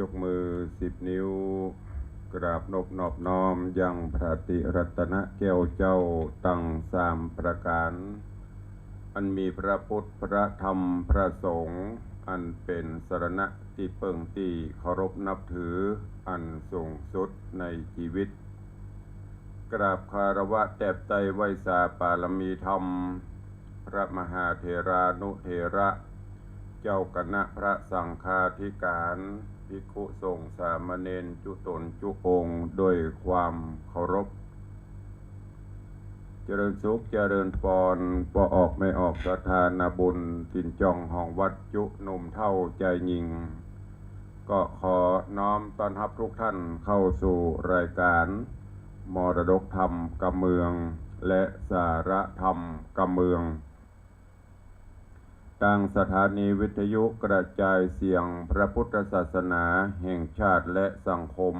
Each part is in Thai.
กมือ10 นิ้วกราบนอบน้อมยังพระติรัตนแก้วเจ้าตั้ง3 ประการอันมีพระพุทธพระธรรมพระสงฆ์อันเป็นสรณะที่เปิ่งที่เคารพนับถืออันสูงสุดในชีวิตกราบคารวะแตบไตรไวยสาปารมีธรรมพระมหาเถรานุเถระเจ้าคณะพระสังฆาธิการภิกขุสงฆ์สามเณรจุตนจุองค์ด้วยความเคารพเจริญสุขเจริญพรบ่ออกไม่ออกสถานบุญตินจองห้องวัดจุหนุ่มเท่าใจยิงก็ขอน้อมต้อนรับทุกท่านเข้าสู่รายการมรดกธรรมกำเมืองและสาระธรรมกำเมืองตั้งสถานีวิทยุกระจายเสียงพระพุทธศาสนาแห่งชาติและสังคม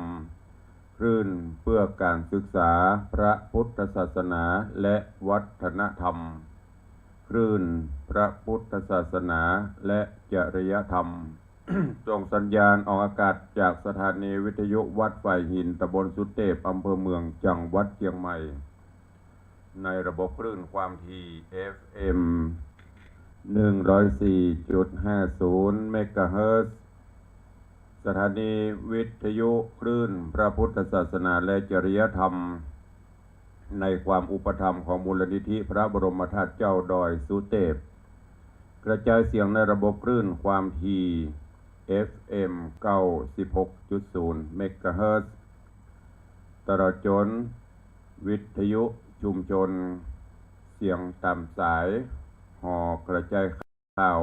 คลื่นเพื่อการศึกษาพระพุทธศาสนาและวัฒนธรรมคลื่นพระพุทธศาสนาและจริยธรรม ส่งสัญญาณออกอากาศจากสถานีวิทยุวัดฝ่ายหินตำบลสุเทพอำเภอเมืองจังหวัดเชียงใหม่ในระบบคลื่นความถี่ FM 104.50 เมกะเฮิรตซ์สถานีวิทยุคลื่นพระพุทธศาสนาและจริยธรรมในความอุปถัมภ์ของมูลนิธิพระบรมธาตุเจ้าดอยสุเทพกระจายเสียงในระบบคลื่นความถี่ FM 96.0 เมกะเฮิรตซ์ตลอดจนวิทยุชุมชนเสียงตามสายห่อกระจายข่าว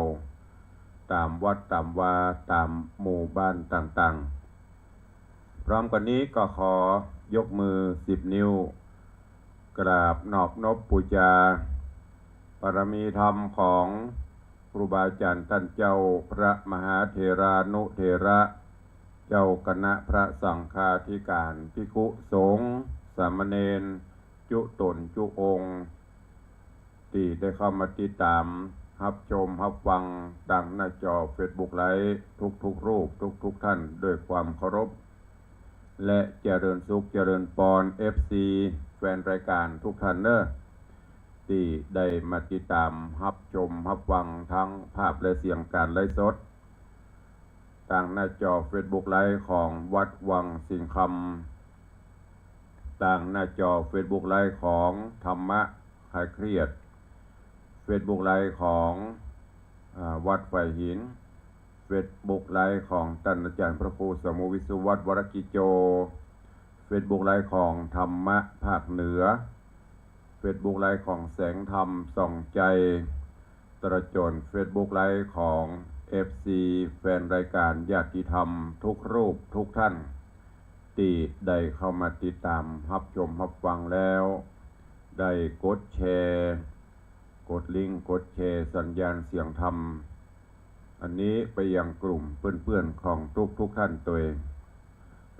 ตามวัดตามวาตามหมู่บ้านต่างๆพร้อมกันนี้ก็ขอยกมือ10 นิ้วกราบนอบนบบูชาบารมีธรรมของครูบาอาจารย์ท่านเจ้าพระมหาเถรานุเถระเจ้าคณะพระสังฆาธิการภิกขุสงฆ์สามเณรจุตนจุองค์ที่ได้เข้ามาติดตามรับชมรับฟังดังหน้าจอ Facebook ไลฟ์ทุกรูปทุกท่านด้วยความเคารพและเจริญสุขเจริญปอน FC แฟนรายการทุกท่านเนอะที่ได้มาติดตามรับชมรับฟังทั้งภาพและเสียงการไลฟ์สดทางหน้าจอ Facebook ไลฟ์ของวัดวังสิงห์คำทางหน้าจอ Facebook ไลฟ์ของธรรมะคลายเครียดFacebook ไลฟ์ของวัดไฟหิน Facebook ไลฟ์ของท่านอาจารย์พระครูสมุวิสุวัฒน์วรกิโจ Facebook ไลฟ์ของธรรมะภาคเหนือ Facebook ไลฟ์ของแสงธรรมส่องใจตระจน Facebook ไลฟ์ของ FC แฟนรายการญาติธรรมทุกรูปทุกท่านที่ได้เข้ามาติดตามรับชมรับฟังแล้วได้กดแชร์กดลิงก์กดแชร์สัญญาณเสียงธรรมอันนี้ไปยังกลุ่มเพื่อนๆของทุกท่านตัวเอง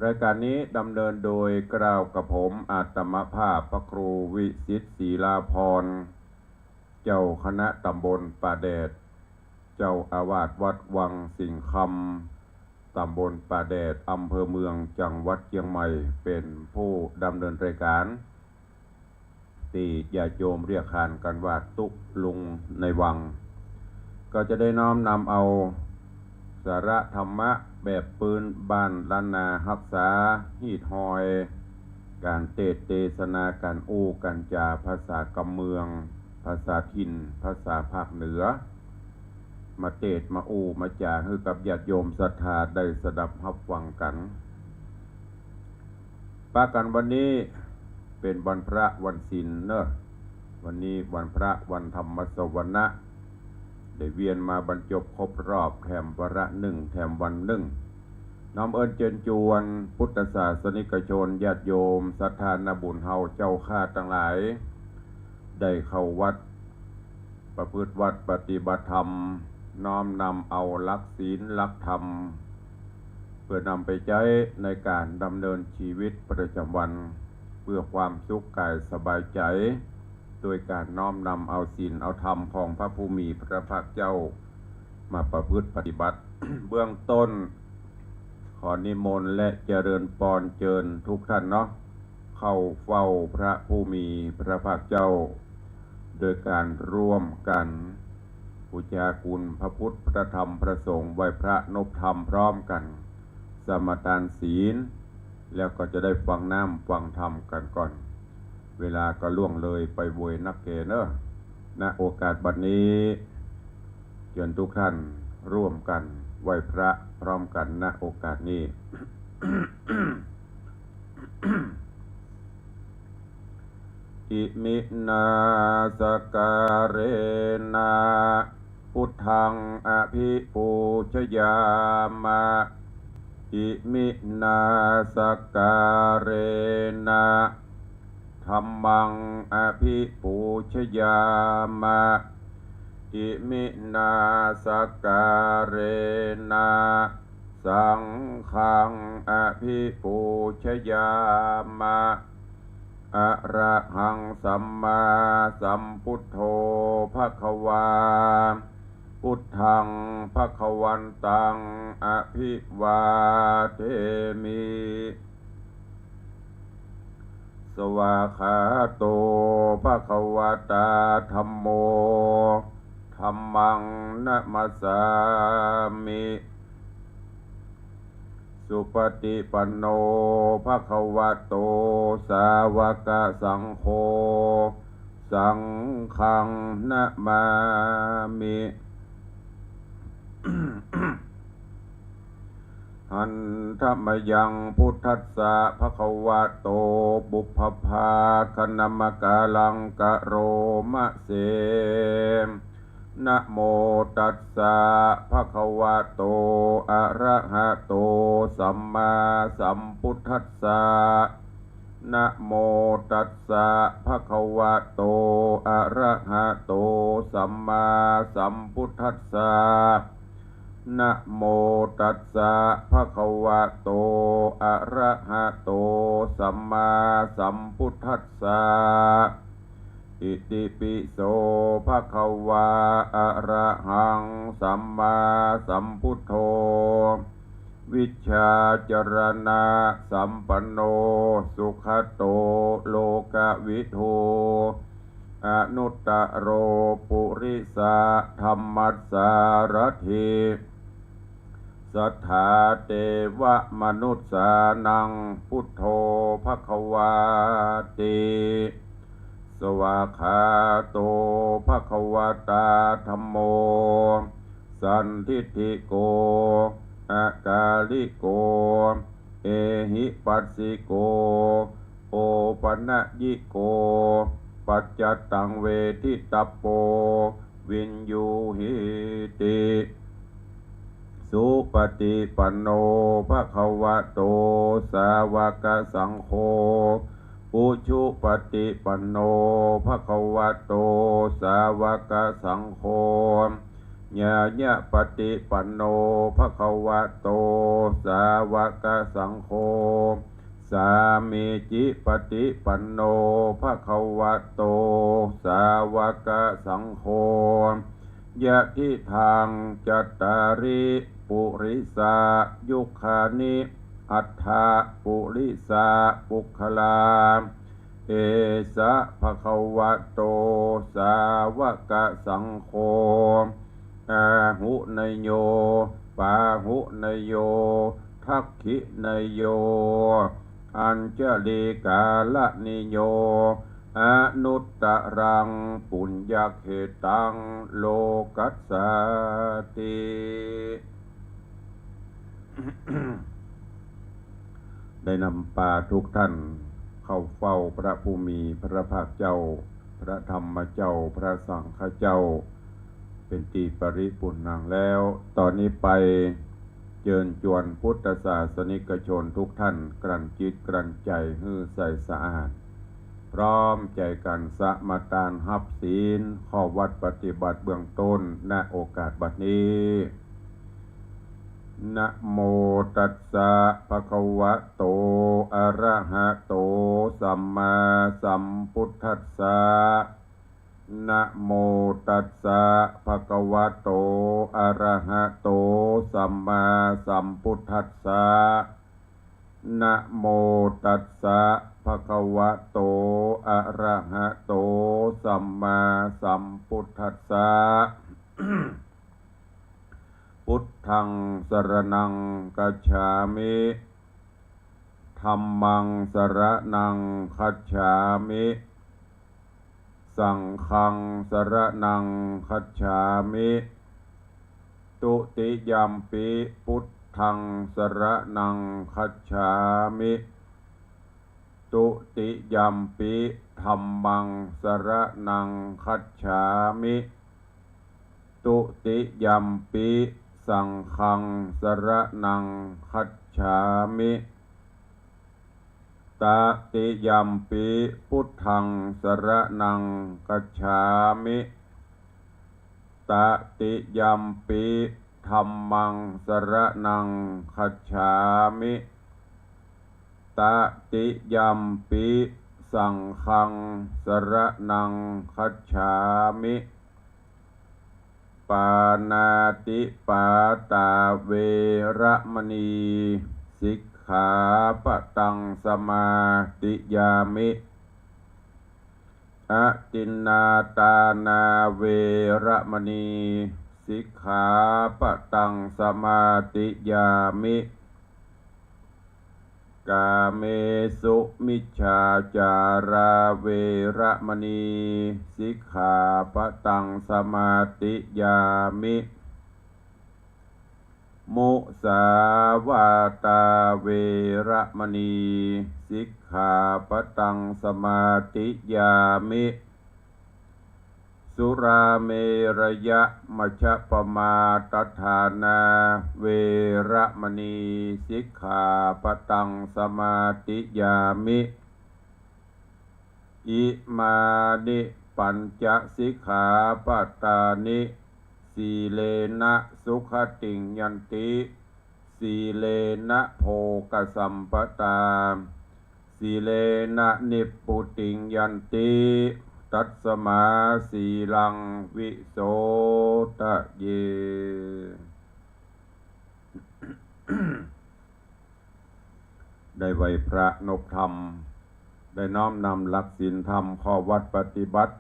รายการนี้ดำเนินโดยกล่าวกับผมอาตมภาพพระครูวิสิทธิ์ศรีลาภรณ์เจ้าคณะตำบลป่าแดดเจ้าอาวาสวัดวังสิงห์คำตำบลป่าแดดอำเภอเมืองจังหวัดเชียงใหม่เป็นผู้ดำเนินรายการที่ญาติโยมเรียกขานกันว่าตุลุงในวังก็จะได้น้อมนำเอาสาระธรรมะแบบปืนบ้านล้านนารักษาฮีดหอยการเทศนาการอู้การจาภาษากำเมืองภาษาถิ่นภาษาภาคเหนือมาเทศมาอู้มาจาให้กับญาติโยมศรัทธาได้สดับรับฟังกันปากันวันนี้เป็นวันพระวันศีลเนอะวันนี้วันพระวันธรรมสวนะได้เวียนมาบรรจบครบรอบแถมวาระหนึ่งแถมวันหนึ่งน้อมเอิญเจิญจวนพุทธศาสนิกชนญาติโยมศรัทธาบุญเฮาเจ้าข้าทั้งหลายได้เข้าวัดประพฤติวัดปฏิบัติธรรมน้อมนำเอาหลักศีลหลักธรรมเพื่อนำไปใช้ในการดำเนินชีวิตประจำวันเพื่อความสุขกายสบายใจโดยการน้อมนำเอาศีลเอาธรรมของพระภูมิพระภาคเจ้ามาประพฤติปฏิบัติ เบื้องต้นข ขอนิมนต์และเจริญพรเชิญทุกท่านเนาะเข้าเฝ้าพระผู้มีพระภาคเจ้าโดยการร่วมกันบูชาคุณพระพุทธพระธรรมพระสงฆ์ไหว้พระนบธรรมพร้อมกันสมาทานศีลแล้วก็จะได้ฟังน้ำฟังธรรมกันก่อนเวลาก็ล่วงเลยไปโวยนักเกเนอะณโอกาสบัดนี้เชิญทุกท่านร่วมกันไหว้พระพร้อมกันณโอกาสนี้ อิมินาสการเรนะพุทธังอภิปูชยามะอิมินาสการเรนะธัมมังอภิปูชยามะอิมินาสการเรนะสังฆังอภิปูชยามะอะระหังสัมมาสัมพุทโธภควาพุทธังภควันตังอภิวาเทมิสวากขาโตภควตาธัมโมธัมมังนะมัสสามิสุปฏิปันโนภควโตสาวกสังโฆสังฆังนะมามิ หันธมยังพุทธัสสะภควโตบุพภาคณมกาลังกะโรมะเสนะโมตัสสะภะคะวะโตอะระหะโตสัมมาสัมพุทธัสสะนะโมตัสสะภะคะวะโตอะระหะโตสัมมาสัมพุทธัสสะนะโมตัสสะภะคะวะโตอะระหะโตสัมมาสัมพุทธัสสะอิติปิโสภะคะวะอะระหังสัมมาสัมพุทโธวิชชาจรณะสัมปันโนสุขโตโลกวิทูอนุตตโรปุริสะธัมมัสสารถิสัทธาเทวมนุษสานังพุทโธภควาติสวากขาโตภควตาธัมโมสันทิฏฐิโกอากาลิโกเอหิปัสสิโกโอปนะยิโกปัจจตังเวทิตปโปวินยูหิติสุปฏิปันโนภควโตสาวกสังโฆอุชุปฏิปันโนภควโตสาวกสังโฆญาญะปฏิปันโนภควโตสาวกสังโฆสามีจิปฏิปันโนภควโตสาวกสังโฆยะทิทางจัตตาริปุริสายุคานิอัฏฐาปุริสาปุคลาเอสะภควโตสาวกสังโฆอาหุนยโยปาหุนยโยทักขินยโยอัญจลิกาลนิโยอนุตตรังปุญญเขตังโลกัสสติ ได้นำปาทุกท่านเข้าเฝ้าพระผู้มีพระภาคเจ้าพระธรรมเจ้าพระสังฆเจ้าเป็นตีปริปุณังแล้วตอนนี้ไปเชิญชวนพุทธศาสนิกชนทุกท่านกลั่นจิตกลั่นใจให้ใสสะอาดพร้อมใจกันสมาทานหับศีลข้อวัดปฏิบัติเบื้องต้นณโอกาสบัดนี้นะโมตัสสะภะคะวะโตอะระหะโตสัมมาสัมพุทธัสสะ นะโมตัสสะภะคะวะโตอะระหะโตสัมมาสัมพุทธัสสะนะโมตัสสะภะคะวะโตอะระหะโตสัมมาสัมพุทธัสสะ พุทธังสรณังคัจฉามิธัมมังสรณังคัจฉามิสังฆังสรณังคัจฉามิตุติยัมปิพุทธังสรณังคัจฉามิตุติยัมปิธัมมังสรณังคัจฉามิตุติยัมปิสังฆังสรณังคัจฉามิตติยัมปิพุทธังสรณังคัจฉามิตติยัมปิธัมมังสรณังคัจฉามิตติยัมปิสังฆังสรณังคัจฉามิปานาติปาตาเวระมณีสิกขาปะตังสมาติยามิอะตินนาตานาเวระมณีสิกขาปะตังสมาติยามิกาเมสุมิจฉาจาราเวระมณีสิกขาปะตังสมาติยามิมุสาวาตาเวระมณีสิกขาปะตังสมาติยามิสุราเมรยะมัชฌปมาตฐานาเวระมณีสิกขาปะตังสมาติยามิอิมานิปัญจสิกขาปตานิสีเลนะสุขติงยันติสีเลนะโภคสัมปตาสีเลนะนิพพุติงยันติตัสสมาสีลังวิโสทะเย ได้ไหวพระนบธรรมได้น้อมนำหลักศีลธรรมข้อวัดปฏิบัติ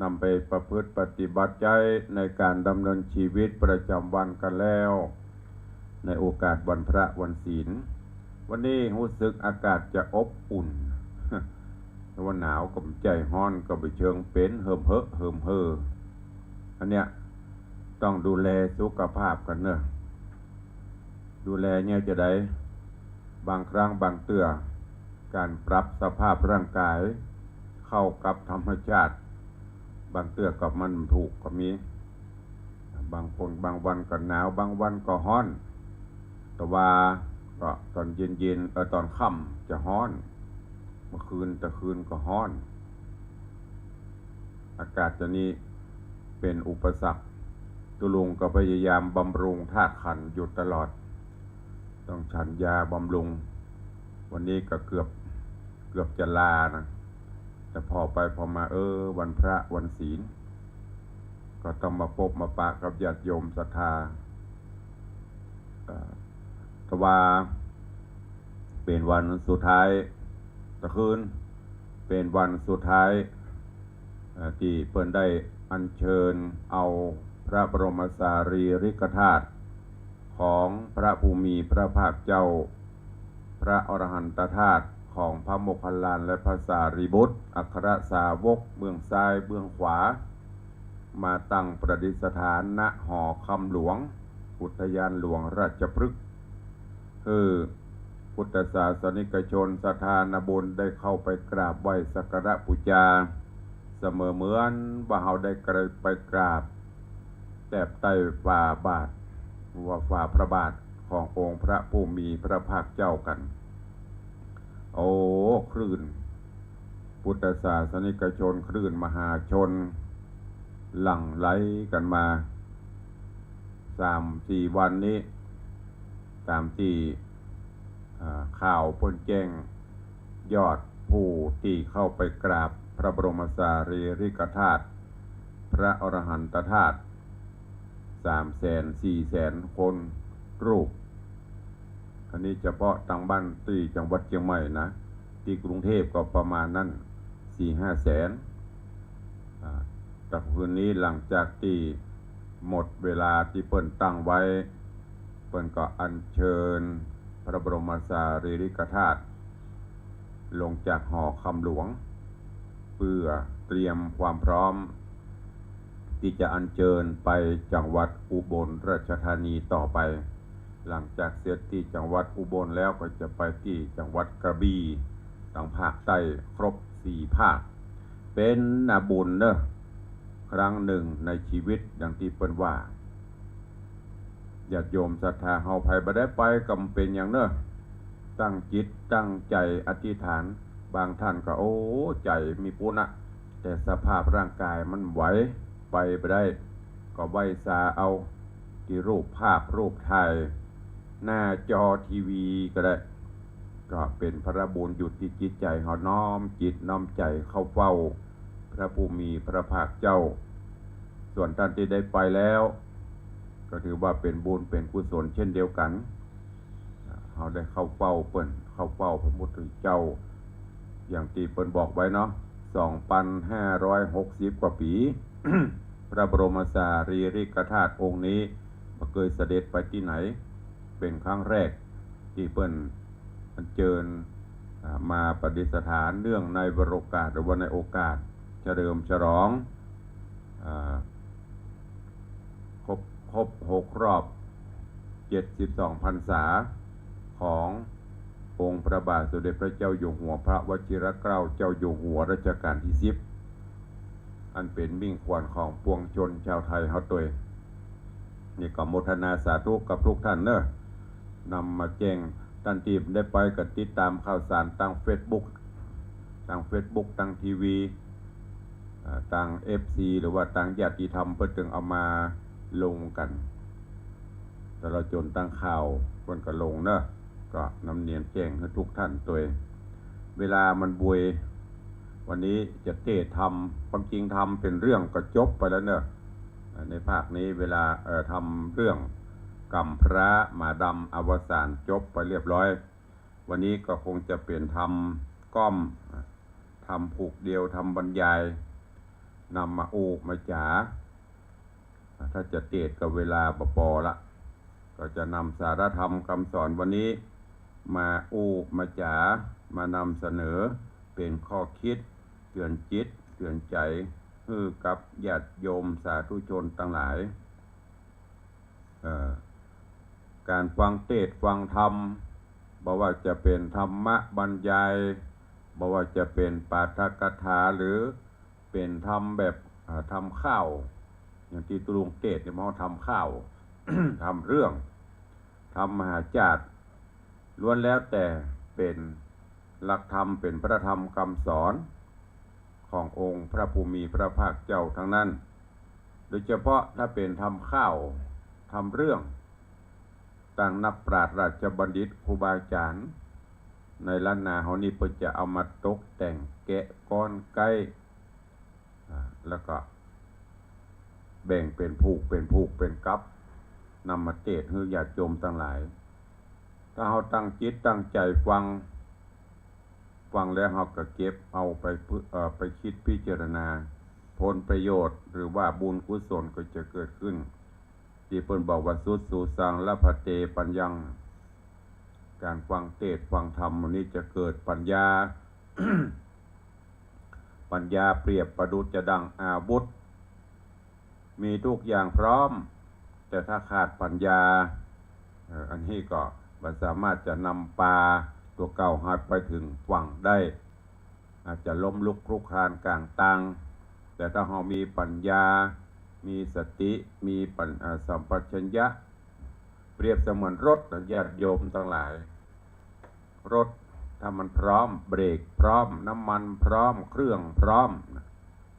นำไปประพฤติปฏิบัติใจในการดำเนินชีวิตประจำวันกันแล้วในโอกาสวันพระวันศีลวันนี้รู้สึกอากาศจะอบอุ่น วันหนาวกับใจฮ้อนกับไปเชิงเป็นเหิมเห่ออันเนี้ยต้องดูแลสุขภาพกันเนอะดูแลเนี่ยจะได้บางครั้งบางเตือการปรับสภาพร่างกายเข้ากับธรรมชาติบางเตือกับมันถูกก็มีบางคนบางวันก็หนาวบางวันก็ฮ้อนแต่ว่าก็ตอนเย็นตอนค่ำจะฮ้อนเมื่อคืนตะคืนก็ฮ้อนอากาศจะนี้เป็นอุปสรรคตุลุงก็พยายามบำรุงธาตุขันธ์อยู่ตลอดต้องฉันยาบำรุงวันนี้ก็เกือบจะลานะแต่พอไปพอมาวันพระวันศีลก็ต้องมาพบมาปะกับญาติโยมศรัทธาแต่ว่าเป็นวันสุดท้ายตะคืนเป็นวันสุดท้ายที่เพิ่นได้อัญเชิญเอาพระบรมสารีริกธาตุของพระภูมิพระภาคเจ้าพระอรหันตธาตุของพระโมคคัลลานและพระสารีบุตรอัครสาวกเบื้องซ้ายเบื้องขวามาตั้งประดิษฐานณหอคำหลวงอุทยานหลวงราชพฤกษ์คือพุทธศาสนิกชนศรัทธาญบุญได้เข้าไปกราบไหว้สักการะบูชาเสมอเหมือนว่าเราได้ไปกราบแทบใต้ฝ่าบาทว่าฝ่าพระบาทขององค์พระผู้มีพระภาคเจ้ากันโอ้คลื่นพุทธศาสนิกชนคลื่นมหาชนหลั่งไหลกันมา 3-4 วันนี้ตามที่ข่าวพ้นแจ้งยอดผู้ที่เข้าไปกราบพ พระบรมสารีริกธาตุพระอรหันตธาตุ300,000-400,000 คนรูปอันนี้เฉพาะทางบ้านที่จังหวัดเชียงใหม่นะที่กรุงเทพก็ประมาณนั้น 4-5 แสนแต่คืนนี้หลังจากที่หมดเวลาที่เปิ้นตั้งไว้เปิ้นก็อัญเชิญพระบรมสารีริกธาตุลงจากหอคำหลวงเพื่อเตรียมความพร้อมที่จะอัญเชิญไปจังหวัดอุบลราชธานีต่อไปหลังจากเสร็จที่จังหวัดอุบลแล้วก็จะไปที่จังหวัดกระบี่ทางภาคใต้ครบ4 ภาคเป็นบุญเนอะครั้งหนึ่งในชีวิตดังที่เปิ้นว่าญาติโยมศรัทธาเฮาไผบ่ได้ไปก็เป็นอย่างเนอะตั้งจิตตั้งใจอธิษฐานบางท่านก็โอ้ใจมีปุณะแต่สภาพร่างกายมันไหวไปบ่ได้ก็ไว้ซาเอาที่รูปภาพรูปถ่ายหน้าจอทีวีก็ได้ก็เป็นพระบุญอยู่ที่จิตใจเฮาน้อมจิตน้อมใจเข้าเฝ้าพระผู้มีพระภาคเจ้าส่วนท่านที่ได้ไปแล้วก็ถือว่าเป็นบุญเป็นกุศลเช่นเดียวกันเราได้เข้าเฝ้าเปิ้นเข้าเฝ้าพระพุทธเจ้าอย่างที่เปิ้นบอกไว้เนาะ 2,560 กว่าปี พระบรมสารีริกธาตุองค์นี้บ่เคยเสด็จไปที่ไหนเป็นครั้งแรกที่เปิ้นอัญเชิญมาประดิษฐานเนื่องในวโรกาสหรือว่าในโอกาสเฉลิมฉลองครบ6 รอบ 72 พรรษาขององค์พระบาทสมเด็จพระเจ้าอยู่หัวพระวชิรเกล้าเจ้าอยู่หัวรัชกาลที่10อันเป็นมิ่งขวัญของปวงชนชาวไทยเฮาตัวนี่ก็โมทนาสาธุกับทุกท่านเนอะนำมาแจ้งท่านที่ได้ไปก็ติดตามข่าวสารทาง Facebook ทางทีวีทาง FC หรือว่าทางญาติธรรมเพื่อถึงเอามาลงกันแต่เราจนตั้งข่าวคนก็ลงเนอะก็นำเนียนแจ้งให้ทุกท่านตัวเวลามันบวยวันนี้จะเทศทำความจริงทำเป็นเรื่องก็จบไปแล้วเนอะในภาคนี้เวลาทำเรื่องกรรมพระมาดำอวสานจบไปเรียบร้อยวันนี้ก็คงจะเปลี่ยนทำก้อมทำผูกเดียวทำบรรยายนำมาอูมาจ๋าถ้าจะเทศกับเวลาปอละก็จะนำสารธรรมคำสอนวันนี้มาอูมาจ๋ามานำเสนอเป็นข้อคิดเตือนจิตเตือนใจให้กับญาติโยมสาธุชนทั้งหลายการฟังเทศน์ฟังธรรมบ่ว่าจะเป็นธรรมะบรรยายบ่ว่าจะเป็นปาฐกถาหรือเป็นธรรมแบบทำข้าวอย่างที่ตุลุงเทศน์เนี่ยเขาทำข้าว ทำเรื่องทำมหาจาร์ล้วนแล้วแต่เป็นหลักธรรมเป็นพระธรรมคำสอนขององค์พระภูมิพระภาคเจ้าทั้งนั้นโดยเฉพาะถ้าเป็นทำข้าวทำเรื่องต่างนักปราชญ์ราชบัณฑิตครูบาอาจารย์ในล้านนาเฮานี่เพิ่นจะเอามาตกแต่งแกะก้อนไก่แล้วก็แบ่งเป็นผูกเป็นกั๊บนำมาเทศน์ให้ญาติโยมทั้งหลายถ้าเฮาตั้งจิตตั้งใจฟังแล้วเฮาก็เก็บเอาไปคิดพิจารณาผลประโยชน์หรือว่าบุญกุศลก็จะเกิดขึ้นที่เพิ่นบอกว่าสุดสู่สังละพะเตปัญญังการฟังเทศน์ฟังธรรมวันนี้จะเกิดปัญญา ปัญญาเปรียบประดุจจะดังอาวุธมีทุกอย่างพร้อมแต่ถ้าขาดปัญญาอันนี้ก็ไม่สามารถจะนำปลาตัวเก่าหัดไปถึงฝั่งได้อาจจะล้มลุกคลุกคลานกลางตังแต่ถ้าเรามีปัญญามีสติมีสัมปชัญญะเปรียบเสมือนรถญาติโยมทั้งหลายรถถ้ามันพร้อมเบรกพร้อมน้ำมันพร้อมเครื่องพร้อม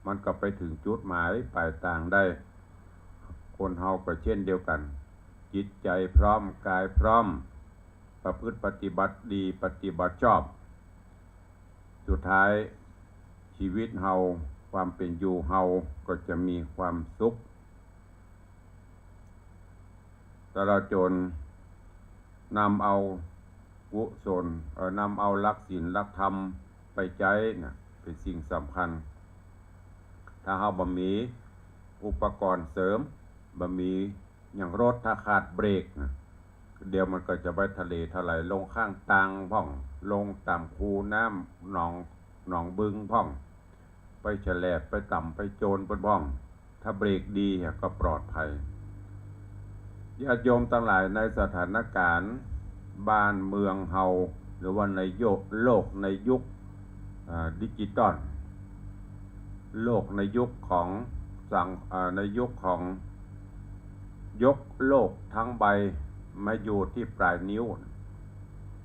มันก็ไปถึงจุดหมายปลายทางได้คนเฮาก็เช่นเดียวกันจิตใจพร้อมกายพร้อมประพฤติปฏิบัติดีปฏิบัติชอบสุดท้ายช ชีวิตเฮาความเป็นอยู่เฮาก็จะมีความสุขตลอดจนนำเอากุศลนำเอาหลักศีลหลักธรรมไปใช้นะเป็นสิ่งสำคัญถ้าเฮาบ่มีอุปกรณ์เสริมบ่มีอย่างรถถ้าขาดเบรกนะเดี๋ยวมันก็จะไปทะเลถลายลงข้างทางพ่องลงตามคูน้ำหนองบึงพ่องไปแฉลบไปต่ำไปโจรไปพ่องถ้าเบรกดีก็ปลอดภัยญาติโยมทั้งหลายในสถานการณ์บ้านเมืองเฮาหรือว่าในโลกในยุคดิจิตอลโลกในยุคของในยุคของยกโลกทั้งใบมาอยู่ที่ปลายนิ้ว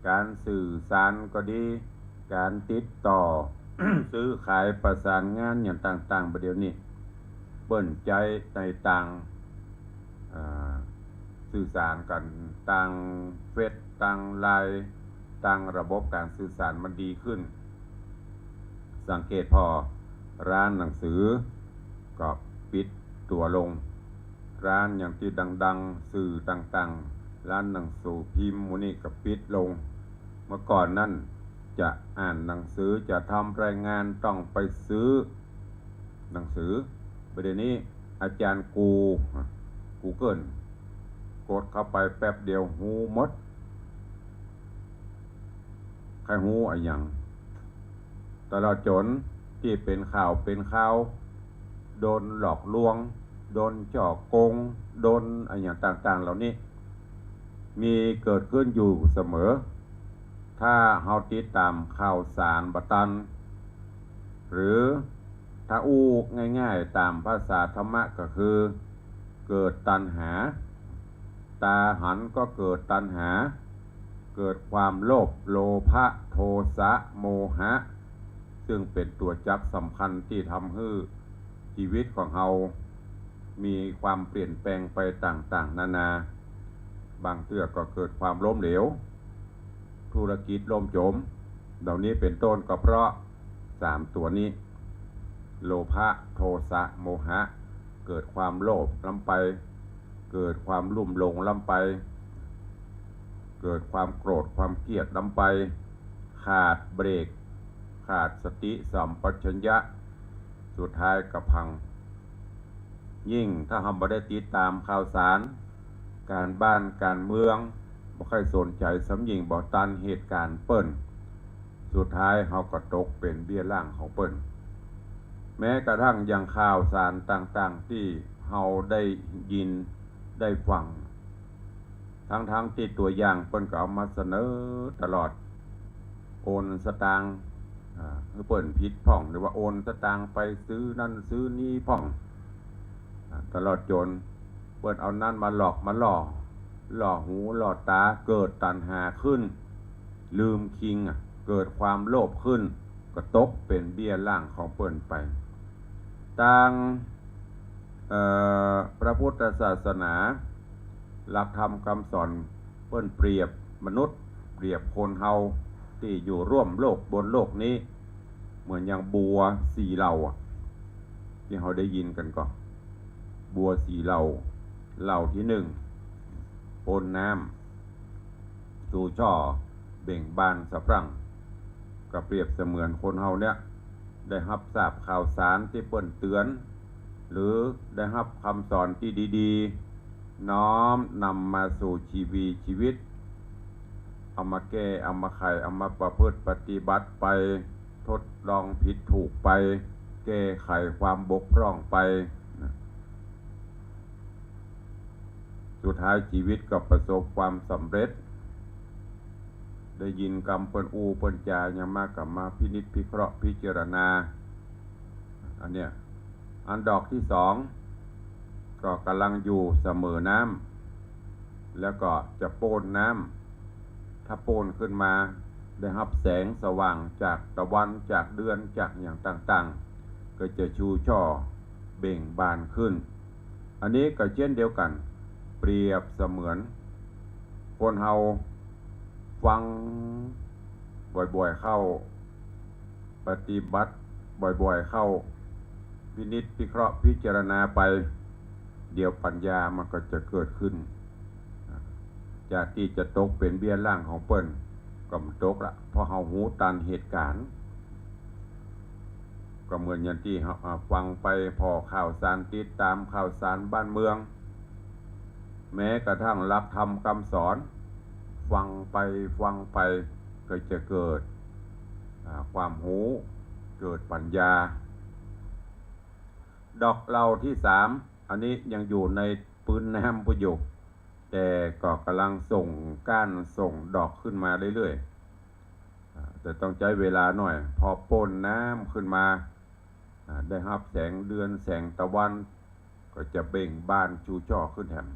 การสื่อสารก็ดีการติดต่อ ซื้อขายประสานงานอย่างต่างๆประเดี๋ยวนี้เปิ้นใจในต่างสื่อสารกันต่างเฟซต่างไลน์ต่างระบบการสื่อสารมันดีขึ้นสังเกตพอร้านหนังสือก็ปิดตัวลงร้านอย่างที่ดังๆสื่อต่างๆร้านหนังสือพิมพ์มูนี่ก็ปิดลงเมื่อก่อนนั่นจะอ่านหนังสือจะทำรายงานต้องไปซื้อหนังสือประเดี๋ยวนี้อาจารย์Google กดเข้าไปแป๊บเดียวหูหมดใครหูอะไรอย่างตลอดจนที่เป็นข่าวโดนหลอกลวงโดนจ่อโกงโดนอะไรอย่างต่างๆเหล่านี้มีเกิดขึ้นอยู่เสมอถ้าเฮาติดตามข่าวสารบัตันหรือถ้าอู้ง่ายๆตามภาษาธรรมะก็คือเกิดตัณหาตาหันก็เกิดตัณหาเกิดความโลภโลภะโทสะโมหะซึ่งเป็นตัวจักสำคัญที่ทำให้ชีวิตของเรามีความเปลี่ยนแปลงไปต่างๆนานาบางเทื่อก็เกิดความล้มเหลวธุรกิจล่มจมเหล่านี้เป็นต้นก็เพราะ3ตัวนี้โลภะโทสะโมหะเกิดความโลภล้ำไปเกิดความลุ่มหลงล้ำไปเกิดความโกรธความเกลียดล้ำไปขาดเบรกขาดสติสัมปชัญญะสุดท้ายก็พังยิ่งถ้าเราไม่ได้ติดตามข่าวสารการบ้านการเมืองบ่ค่อยสนใจสำยิงบ่ตันเหตุการณ์เปิ้นสุดท้ายเราก็ตกเป็นเบี้ยล่างของเปิ้นแม้กระทั่งอย่างข่าวสารต่างๆที่เราได้ยินได้ฟังทั้งที่ตัวอย่างเปิ้นก็เอามาเสนอตลอดโอนสตางค์เปิ้นผิดพ่องหรือว่าโอนสตางค์ไปซื้อนั่นซื้อนี่พ่องตลอดจนเปิ้นเอานั่นมาหลอกมาล่อหูล่อตาเกิดตัณหาขึ้นลืมคิงเกิดความโลภขึ้นก็ตกเป็นเบี้ยล่างของเปิ้นไปต่างพระพุทธศาสนาหลักธรรมคำสอนเปิ้นเปรียบมนุษย์เปรียบคนเฮาที่อยู่ร่วมโลกบนโลกนี้เหมือนอย่างบัว4เหล่าที่เราได้ยินกันก่อนบัว4เหล่าที่1โอนน้ำสู่ช่อเบ่งบานสะพรั่งก็เปรียบเสมือนคนเฮาเนี่ยได้รับทราบข่าวสารที่เปิ้นเตือนหรือได้รับคำสอนที่ดีๆน้อมนำมาสู่ชีวิตเอามาแก้เอามาไขเอามาประพฤติปฏิบัติไปทดลองผิดถูกไปแก้ไขความบกพร่องไปสุดท้ายชีวิตก็ประสบความสำเร็จได้ยินคำเปิ้นอูเปิ้นจาอย่างมากกับมาพินิจพิเคราะห์พิจารณาอันเนี้ยอันดอกที่2ก็กำลังอยู่เสมอน้ำแล้วก็จะโป้นน้ำถ้าโป้นขึ้นมาได้รับแสงสว่างจากตะวันจากเดือนจากอย่างต่างๆก็จะชูช่อเบ่งบานขึ้นอันนี้ก็เช่นเดียวกันเปรียบเสมือนคนเฮาฟังบ่อยๆเข้าปฏิบัติ บ่อยๆเข้าพินิจพิเคราะห์พิจารณาไปเดี๋ยวปัญญามันก็จะเกิดขึ้นจากที่จะตกเป็นเบี้ยล่างของเปิ้นก็มันตกละเพราะเฮาหูตันเหตุการณ์ก็เหมือนอย่างที่ฟังไปพอข่าวสารติดตามข่าวสารบ้านเมืองแม้กระทั่งหลักธรรมคำสอนฟังไปก็จะเกิดความหูเกิดปัญญาดอกเหล่าที่3อันนี้ยังอยู่ในปืนน้ำประโยคแต่ก็กำลังส่งก้านส่งดอกขึ้นมาเรื่อยๆแต่ต้องใช้เวลาหน่อยพอป่นน้ำขึ้นมาได้รับแสงเดือนแสงตะวันก็จะเบ่งบานชูช่อขึ้นแถม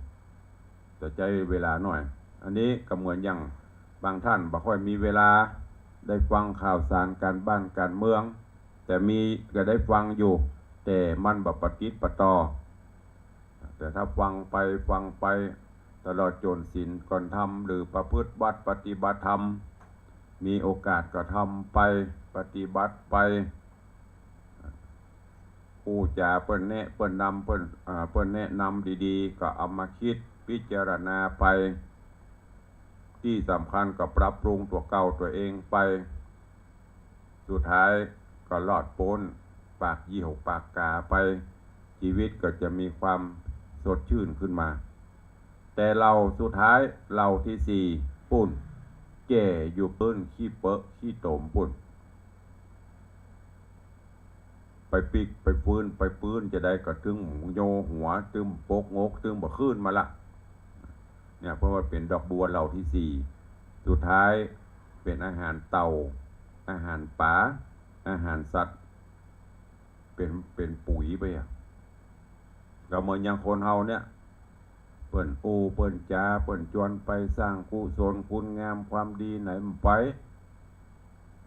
แต่ใช้เวลาหน่อยอันนี้ก็เหมือนอย่างบางท่านบ่ค่อยมีเวลาได้ฟังข่าวสารการบ้านการเมืองแต่มีก็ได้ฟังอยู่แต่มันบ่ปฏิปต่อแต่ถ้าฟังไปตลอดจนศีลก่อนทำหรือประพฤติวัดปฏิบัติธรรมมีโอกาสก็ทำไปปฏิบัติไปผู้จ่าเปิ้นแนะเปิ้นนำเปิ้นแนะนำดีๆก็เอามาคิดพิจารณาไปที่สำคัญก็ปรับปรุงตัวเก่าตัวเองไปสุดท้ายก็รอดพ้นปากยี่หกปากกาไปชีวิตก็จะมีความสดชื่นขึ้นมาแต่เราสุดท้ายเราที่4ปุ่นแก่อยู่เปิ้นขี้เปอะขี้โตมปุ่นไปปิกไปฟื้นไปปื้นจะได้ก็ถึงโยหัวตึมปกงกตึมบ่ขึ้นมาละเนี่ยเพราะว่าเป็นดอกบัวเหล่าที่4สุดท้ายเป็นอาหารเต่าอาหารปลาอาหารสัตว์เป็นปุ๋ยไปก็เหมือนอย่างคนเฮาเนี่ยเปิ้นเปิ้นจาเปิ้นจวนไปสร้างกุศลคุณงามความดีไหนมันไป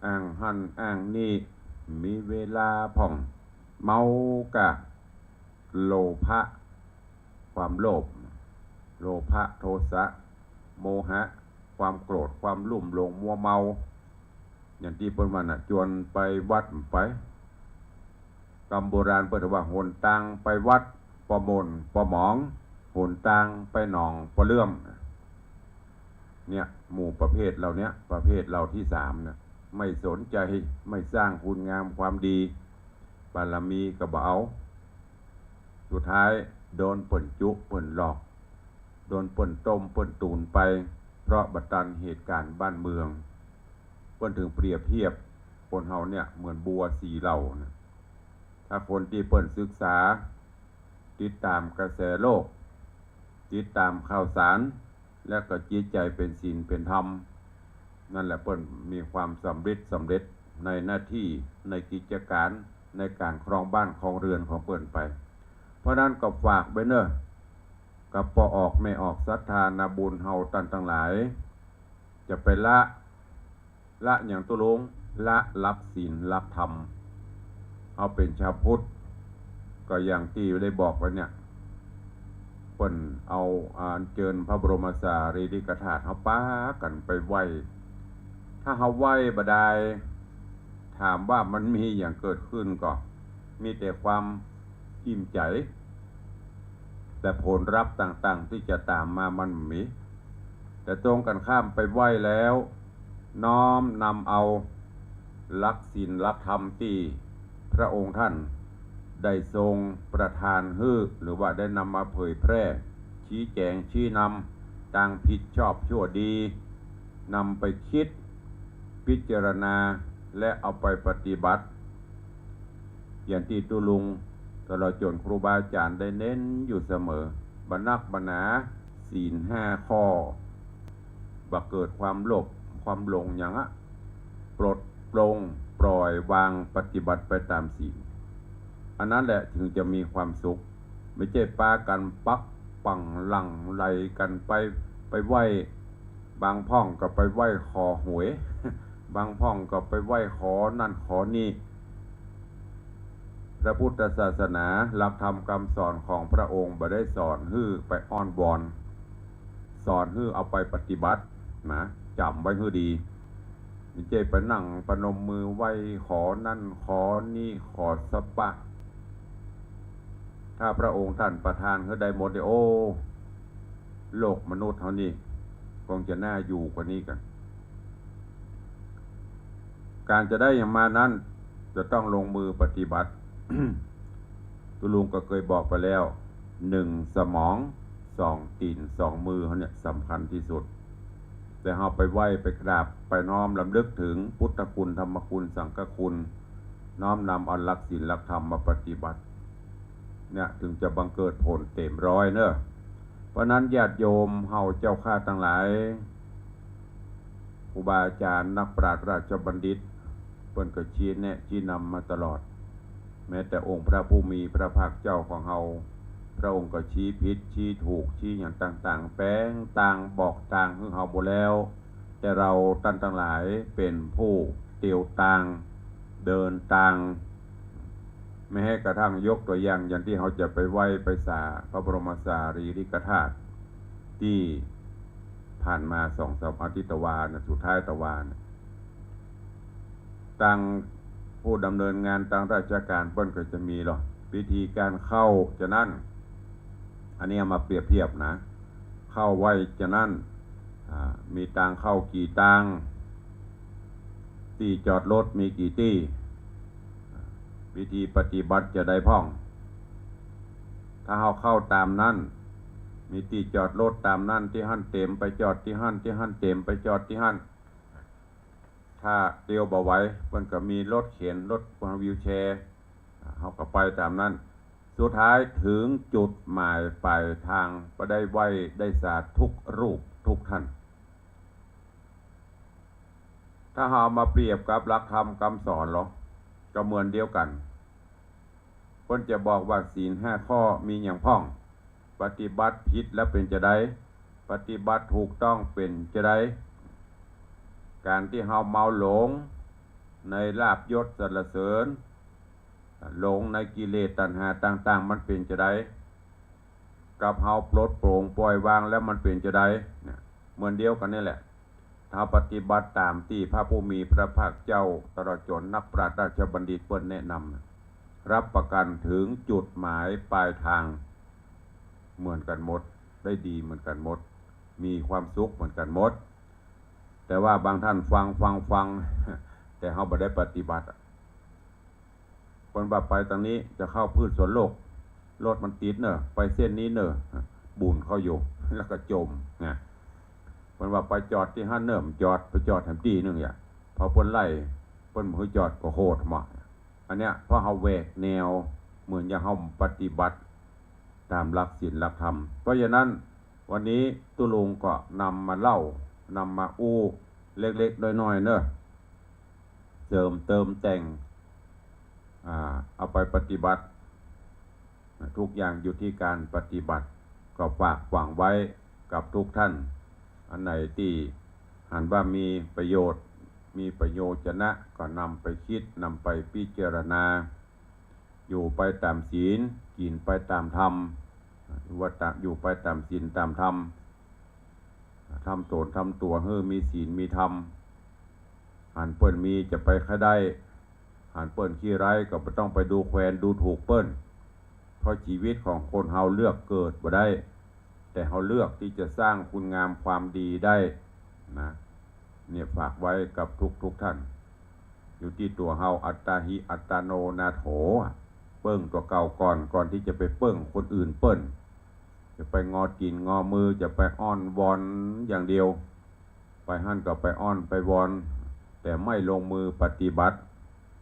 อ้างหันอ้างนี่มีเวลาผ่องเมากะโลภะความโลภะโทสะโมหะความโกรธความลุ่มหลงมัวเมาอย่างที่เปิ้นว่าน่ะจวนไปวัดไปกรรมโบราณเปิ้นว่าหนทางไปวัดปะมนปะหมองหนทางไปหนองปะเลื่อมเนี่ยหมู่ประเภทเหล่านี้ประเภทเหล่าที่3เนี่ยไม่สนใจไม่สร้างคุณงามความดีบารมีก็บ่เอาสุดท้ายโดนเปิ้นจุเปิ้นหลอกโดนเปิ้นต้มเปิ้นตูนไปเพราะบัดตันเหตุการณ์บ้านเมืองเปิ้นถึงเปรียบเทียบคนเฮาเนี่ยเหมือนบัว4เหล่านะถ้าคนที่เปิ้นศึกษาติดตามกระแสโลกติดตามข่าวสารและก็จิตใจเป็นศีลเป็นธรรมนั่นแหละเปิ้นมีความสำเร็จในหน้าที่ในกิจการในการครองบ้านครองเรือนของเปิ้นไปเพราะนั้นก็ฝากไว้เนอะกับปอออกไม่ออกศรัทธานาบุญเฮาตันทั้งหลายจะไปละอย่างตุลงละรักศีลรักธรรมเอาเป็นชาวพุทธก็อย่างที่ได้บอกไว้เนี่ยเปิ้นเอาเจิญพระบรมสารีริกธาตุเฮาป้ากันไปไหว้ถ้าเฮาไหว้บ่ได้ถามว่ามันมีอย่างเกิดขึ้นก็มีแต่ความอิ่มใจแต่ผลลัพธ์ต่างๆที่จะตามมามันมีแต่ตรงกันข้ามไปไหว้แล้วน้อมนำเอาหลักศีลหลักธรรมที่พระองค์ท่านได้ทรงประทานหรือว่าได้นำมาเผยแพร่ชี้แจงชี้นำต่างผิดชอบชั่วดีนำไปคิดพิจารณาและเอาไปปฏิบัติอย่างที่ตุลุงตลอดจนครูบาอาจารย์ได้เน้นอยู่เสมอบรรนักบรรณาศีล5ข้อบ่เกิดความโลภความหลงอย่างปลดปลงปล่อยวางปฏิบัติไปตามศีลอันนั้นแหละถึงจะมีความสุขไม่ใช่ปากันปักปังหลังไหลกันไปไหว้บางพ่องก็ไปไหว้ขอหวยบางพ่องก็ไปไหว้ขอนั่นขอนี่พระพุทธศาสนาหลักธรรมคำสอนของพระองค์บ่ได้สอนไปอ้อนวอนสอนเอาไปปฏิบัตินะจำไว้ให้ดี มีเจไปนั่งประนมมือไหว้ขอนั่นขอนี่ขอสปะถ้าพระองค์ท่านประทานเขาได้หมดเลยโอ้โลกมนุษย์เท่านี้คงจะน่าอยู่กว่านี้กันการจะได้อย่างมานั้นจะต้องลงมือปฏิบัติ ตุลุงก็เคยบอกไปแล้ว1 สมอง2 ตีน2 มือเขาเนี่ยสำคัญที่สุดแต่เราไปไหว้ไปกราบไปน้อมลำลึกถึงพุทธคุณธรรมคุณสังฆคุณน้อมนำเอาหลักศีลหลักธรรมมาปฏิบัติเนี่ยถึงจะบังเกิดผลเต็มร้อยเนอะเพราะนั้นญาติโยมเฮาเจ้าข้าทั้งหลายครูบาอาจารย์นักปราชญ์ราชบัณฑิตเพิ่นก็ชี้แนะชี้นำมาตลอดแม้แต่องค์พระผู้มีพระภาคเจ้าของเฮาพระองค์ก็ชี้ผิดชี้ถูกชี้อย่างต่างๆแปลงต่างบอกต่างคือเฮาบ่แล้วแต่เราท่านทั้งหลายเป็นผู้เตียวต่างเดินต่างไม่ให้กระทั่งยกตัวอย่างที่เขาจะไปไหว้ไปสาพระบรมสารีริกธาตุที่ผ่านมา2-3 อาทิตย์ตะวันสุดท้ายตะวันตั้งผู้ดำเนินงานทางราชการเปิ้นก็จะมีหรอกวิธีการเข้าจะนั่นอันนี้มาเปรียบเทียบนะเข้าไหว้จะนั่นมีทางเข้ากี่ทางที่จอดรถมีกี่ที่วิธีปฏิบัติจะได้พ่องถ้าเราเข้าตามนั้นมีที่จอดรถตามนั้นที่หั่นเต็มไปจอดที่หั่นที่หั่นเต็มไปจอดที่หั่นถ้าเดียวบ่ไหวมันก็มีรถเข็นรถวีลแชร์เขาก็ไปตามนั้นสุดท้ายถึงจุดหมายปลายทางก็ได้ไหวได้สาธุทุกรูปทุกท่านถ้าเรามาเปรียบกับหลักธรรมคำสอนหรอก็เหมือนเดียวกันเพิ่นจะบอกว่าศีล5 ข้อมีอย่างพ่องปฏิบัติผิดแล้วเป็นจะได้ปฏิบัติถูกต้องเป็นจะได้การที่เฮาเมาหลงในลาภยศสรรเสริญหลงในกิเลสตัณหาต่างๆมันเป็นจะได้กับเฮาปลดโปร่งปล่อยวางแล้วมันเป็นจะได้เนี่ยเหมือนเดียวกันนี่แหละถ้าปฏิบัติตามที่พระผู้มีพระภาคเจ้าตลอดจนนักปราชญ์ราชบัณฑิตเปิ้นแนะนำรับประกันถึงจุดหมายปลายทางเหมือนกันหมดได้ดีเหมือนกันหมดมีความสุขเหมือนกันหมดแต่ว่าบางท่านฟังแต่เขาไม่ได้ปฏิบัติคนว่าไปตรงนี้จะเข้าพืชสวนโลกรถมันติดเนอะไปเส้นนี้เนอะบุญเข้าอยู่แล้วก็จมเนี่ยคนว่าไปจอดที่ห้างเนอะจอดไปจอดแถมตีนึงอย่างพอคนไล่คนมือจอดก็โหดมาอันเนี้ยเพราะเขาแหวกแนวเหมือนอย่างเขาปฏิบัติตามหลักศีลหลักธรรมเพราะฉะนั้นวันนี้ตุลุงก็นำมาเล่านำมาอู้เล็กๆน้อยๆเนอะเสริมเติมแต่งเอาไปปฏิบัติทุกอย่างอยู่ที่การปฏิบัติก็ฝากหวังไว้กับทุกท่านอันไหนที่หันว่ามีประโยชน์มีประโยชนะก็นำไปคิดนำไปพิจารณาอยู่ไปตามศีลกินไปตามธรรมว่าอยู่ไปตามศีลตามธรรมทำตนทำตัวให้มีศีลมีธรรมหันเปิ้นมีจะไปแค่ได้หันเปิ้นขี้ไร้ก็ไม่ต้องไปดูแควนดูถูกเปิ้นเพราะชีวิตของคนเฮาเลือกเกิดบ่ได้แต่เฮาเลือกที่จะสร้างคุณงามความดีได้นะเนี่ยฝากไว้กับทุกท่านอยู่ที่ตัวเฮาอัตตาหิอัตตโนนาโถเปิ้งตัวเก่าก่อนที่จะไปเปิ้งคนอื่นเปิ้นจะไปงอตีนงอมือจะไปอ้อนวอนอย่างเดียวไปหั่นก็ไปอ้อนไปวอนแต่ไม่ลงมือปฏิบัติ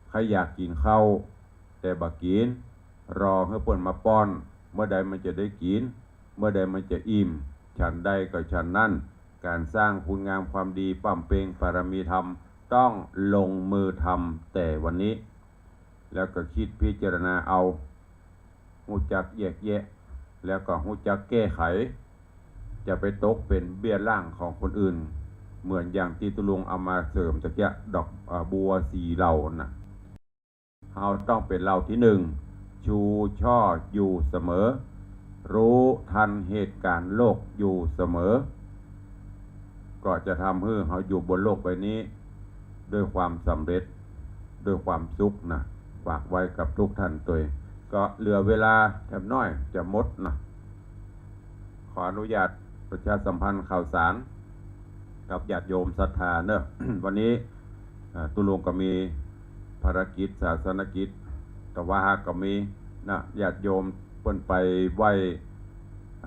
ใครอยากกินข้าวแต่บักกินรอให้เปิ้นมาป้อนเมื่อใดมันจะได้กินเมื่อใดมันจะอิ่มฉันใดก็ฉันนั่นการสร้างคุณงามความดีปั้มเปงปารมีธรรมต้องลงมือทำแต่วันนี้แล้วก็คิดพิจารณาเอาหูจักแยกแยะแล้วก็หูจักแก้ไขจะไปตกเป็นเบี้ยล่างของคนอื่นเหมือนอย่างที่ตุลุงเอามาเสริมตะเกียดอกบัวสีเหล่าน่ะเราต้องเป็นเหล่าที่1ชูช่ออยู่เสมอรู้ทันเหตุการณ์โลกอยู่เสมอก็จะทำให้เราอยู่บนโลกใบนี้ ด้วยความสำเร็จด้วยความสุขนะฝากไว้กับทุกท่านตัวก็เหลือเวลาแถมน้อยจะหมดนะขออนุญาตประชาสัมพันธ์ข่าวสารกับญาติโยมศรัทธาเนอะ วันนี้ตุลุงก็มีภารกิจศาสนกิจแต่ว่าก็มีนะญาติโยมเพิ่นไปไหว้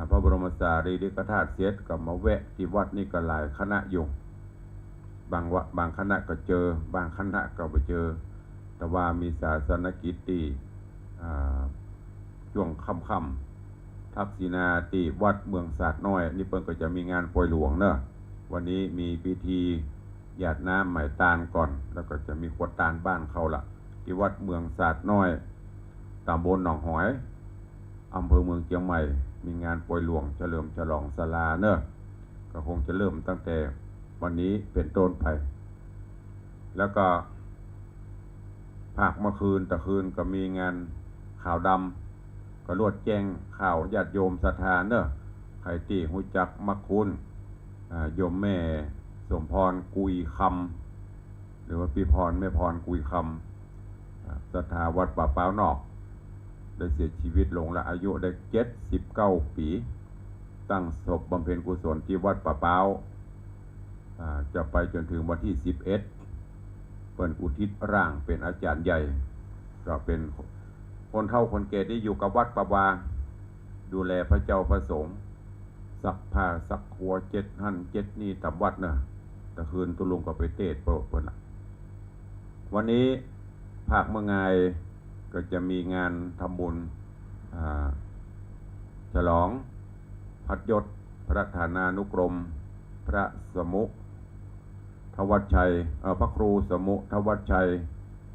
พระบรมสารีริกธาตุเสร็จก็มาแวะที่วัดนี่ก็หลายคณะอยู่บางคณะก็เจอบางคณะก็ไปเจอแต่ว่ามีศาสนกิจที่ช่วงค่ำๆทักษิณาที่วัดเมืองสาดน้อยนี่เพิ่นก็จะมีงานปล่อยหลวงเนอะวันนี้มีพิธีหยาดน้ำหมายตาลก่อนแล้วก็จะมีขวดตาลบ้านเขาละที่วัดเมืองสาดน้อยตำบลหนองหอยอำเภอเมืองเชียงใหม่มีงานปล่อยหลวงเฉลิมฉลองศาลาเนอะก็คงจะเริ่มตั้งแต่วันนี้เป็นต้นไปแล้วก็ภาคเมื่อคืนตะคืนก็มีงานข่าวดำก็รวดแจ้งข่าวญาติโยมศรัทธาเนอะใครที่หูจักมักคุณโยมแม่สมพรกุยคำหรือว่าปีพรแม่พรกุยคำศรัทธาวัดป่าเป้านอกได้เสียชีวิตลงและอายุได้79 ปีตั้งศพบำเพ็ญกุศลที่วัดป่าเป้าจะไปจนถึงวันที่11เปิดอุทิศร่างเป็นอาจารย์ใหญ่ก็เป็นคนเฒ่าคนแก่ที่อยู่กับวัดป่าวาดูแลพระเจ้าพระสงฆ์สักผ้าสักครัว7 หั่น 7นี่ทำวัดนะแต่คืนตุลุงก็ไปเทศน์โปรดเพิ่นละวันนี้ภาคเมืองไงก็จะมีงานทำบุญฉลองพัดยศพระฐานานุกรมพระสมุทวัชชัยพระครูสมุทวัชชัย